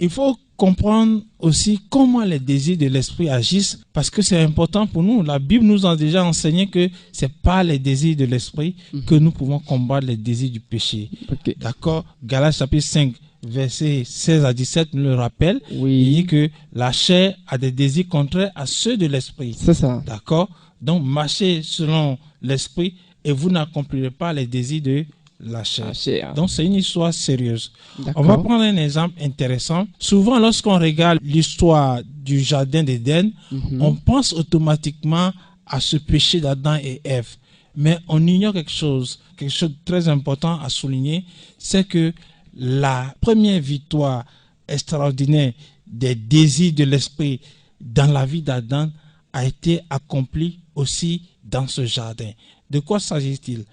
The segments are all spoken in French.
il faut comprendre aussi comment les désirs de l'esprit agissent, parce que c'est important pour nous. La Bible nous a déjà enseigné que c'est pas les désirs de l'esprit que nous pouvons combattre les désirs du péché. Okay. D'accord? Galates chapitre 5, versets 16 à 17 nous le rappelle. Oui. Il dit que la chair a des désirs contraires à ceux de l'esprit. C'est ça. D'accord? Donc, marchez selon l'esprit et vous n'accomplirez pas les désirs de la chair. Donc, c'est une histoire sérieuse. On va prendre un exemple intéressant. Souvent, lorsqu'on regarde l'histoire du jardin d'Éden, on pense automatiquement à ce péché d'Adam et Ève. Mais on ignore quelque chose de très important à souligner, c'est que la première victoire extraordinaire des désirs de l'esprit dans la vie d'Adam a été accomplie aussi dans ce jardin. De quoi s'agit-il?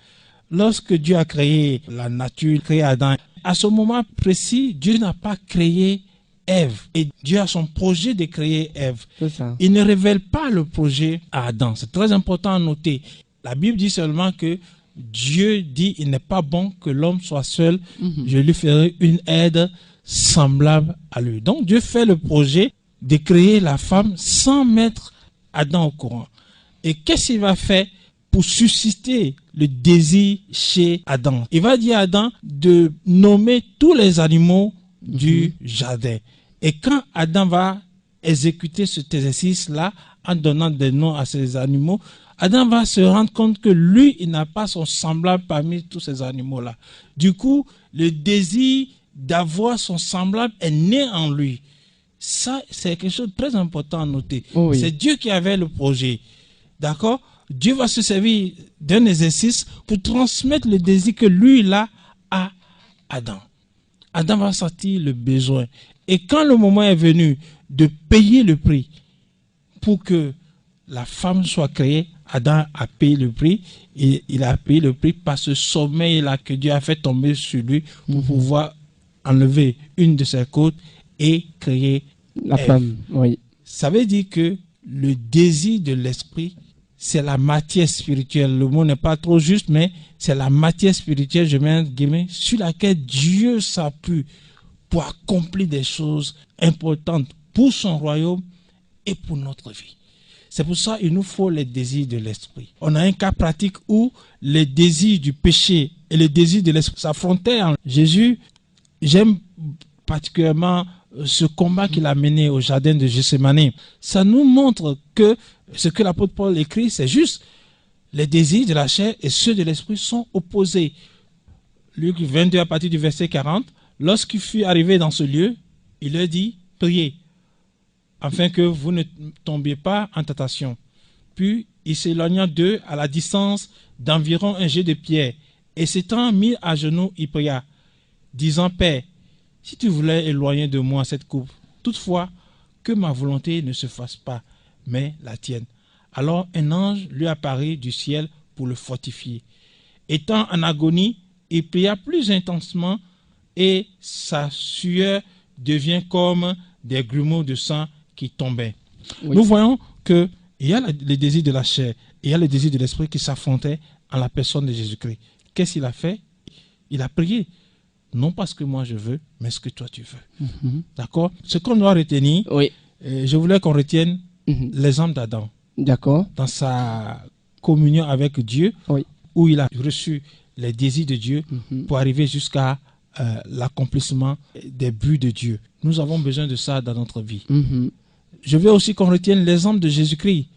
Lorsque Dieu a créé la nature, créé Adam, à ce moment précis, Dieu n'a pas créé Ève. Et Dieu a son projet de créer Ève. Il ne révèle pas le projet à Adam. C'est très important à noter. La Bible dit seulement que Dieu dit il n'est pas bon que l'homme soit seul. Je lui ferai une aide semblable à lui. Donc Dieu fait le projet de créer la femme sans mettre Adam au courant. Et qu'est-ce qu'il va faire pour susciter le désir chez Adam? Il va dire à Adam de nommer tous les animaux du jardin. Et quand Adam va exécuter cet exercice-là, en donnant des noms à ces animaux, Adam va se rendre compte que lui, il n'a pas son semblable parmi tous ces animaux-là. Du coup, le désir d'avoir son semblable est né en lui. Ça, c'est quelque chose de très important à noter. Oh oui. C'est Dieu qui avait le projet. D'accord? Dieu va se servir d'un exercice pour transmettre le désir que lui, il a à Adam. Adam va sentir le besoin. Et quand le moment est venu de payer le prix pour que la femme soit créée, Adam a payé le prix. Et il a payé le prix par ce sommeil-là que Dieu a fait tomber sur lui pour pouvoir enlever une de ses côtes et créer la femme. Oui. Ça veut dire que le désir de l'esprit, c'est la matière spirituelle. Le mot n'est pas trop juste, mais c'est la matière spirituelle, je mets guillemets, sur laquelle Dieu s'appuie pour accomplir des choses importantes pour son royaume et pour notre vie. C'est pour ça qu'il nous faut les désirs de l'esprit. On a un cas pratique où les désirs du péché et les désirs de l'esprit s'affrontaient en Jésus. J'aime particulièrement ce combat qu'il a mené au jardin de Gethsémani. Ça nous montre que ce que l'apôtre Paul écrit, c'est juste. Les désirs de la chair et ceux de l'esprit sont opposés. Luc 22 à partir du verset 40, lorsqu'il fut arrivé dans ce lieu, il leur dit, priez, afin que vous ne tombiez pas en tentation. Puis il s'éloigna d'eux à la distance d'environ un jet de pierre, et s'étant mis à genoux, il pria, disant, Père, si tu voulais éloigner de moi cette coupe, toutefois, que ma volonté ne se fasse pas, mais la tienne. Alors un ange lui apparut du ciel pour le fortifier. Étant en agonie, il pria plus intensement et sa sueur devient comme des grumeaux de sang qui tombaient. Oui. Nous voyons qu'il y a le désir de la chair et il y a le désir de l'esprit qui s'affrontaient en la personne de Jésus-Christ. Qu'est-ce qu'il a fait? Il a prié. Non pas ce que moi je veux, mais ce que toi tu veux. D'accord? Ce qu'on doit retenir, oui. Je voulais qu'on retienne l'exemple d'Adam. D'accord. Dans sa communion avec Dieu, oui. Où il a reçu les désirs de Dieu pour arriver jusqu'à l'accomplissement des buts de Dieu. Nous avons besoin de ça dans notre vie. Je veux aussi qu'on retienne l'exemple de Jésus-Christ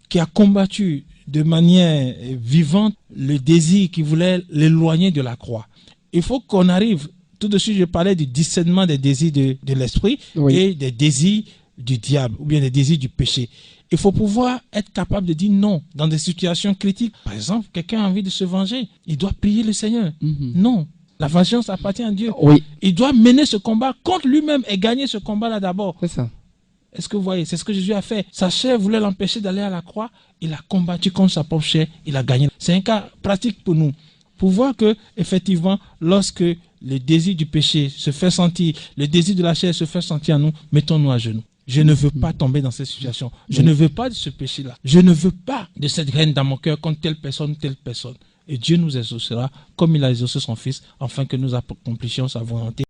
qui a combattu de manière vivante le désir qui voulait l'éloigner de la croix. Il faut qu'on arrive, tout de suite je parlais du discernement des désirs de l'esprit oui. Et des désirs du diable ou bien des désirs du péché. Il faut pouvoir être capable de dire non dans des situations critiques. Par exemple, quelqu'un a envie de se venger, il doit prier le Seigneur. Non, la vengeance appartient à Dieu. Oui. Il doit mener ce combat contre lui-même et gagner ce combat-là d'abord. C'est ça. Est-ce que vous voyez? C'est ce que Jésus a fait. Sa chair voulait l'empêcher d'aller à la croix. Il a combattu contre sa propre chair. Il a gagné. C'est un cas pratique pour nous. Pour voir que, effectivement, lorsque le désir du péché se fait sentir, le désir de la chair se fait sentir en nous, mettons-nous à genoux. Je ne veux pas tomber dans cette situation. Je ne veux pas de ce péché-là. Je ne veux pas de cette graine dans mon cœur contre telle personne, telle personne. Et Dieu nous exaucera comme il a exaucé son Fils, afin que nous accomplissions sa volonté.